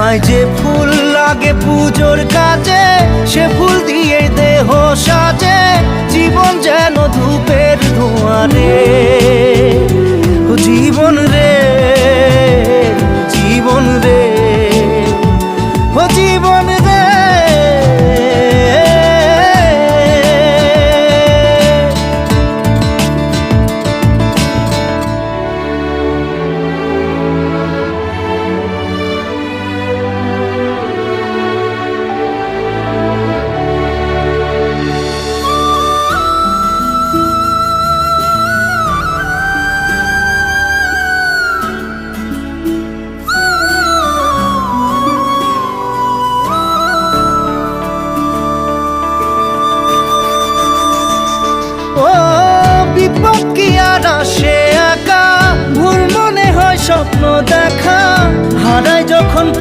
হায় যে ফুল লাগে পুজোর কাজে, সে ফুল দিয়ে দেহ সাজে, জীবন যেন ধূপের ধোঁয়ারে। ও জীবন রে, জীবন রে, ও জীবন রে। ও বিপদ কি আর আসে একা, ভুল মনে হয় স্বপ্ন দেখা।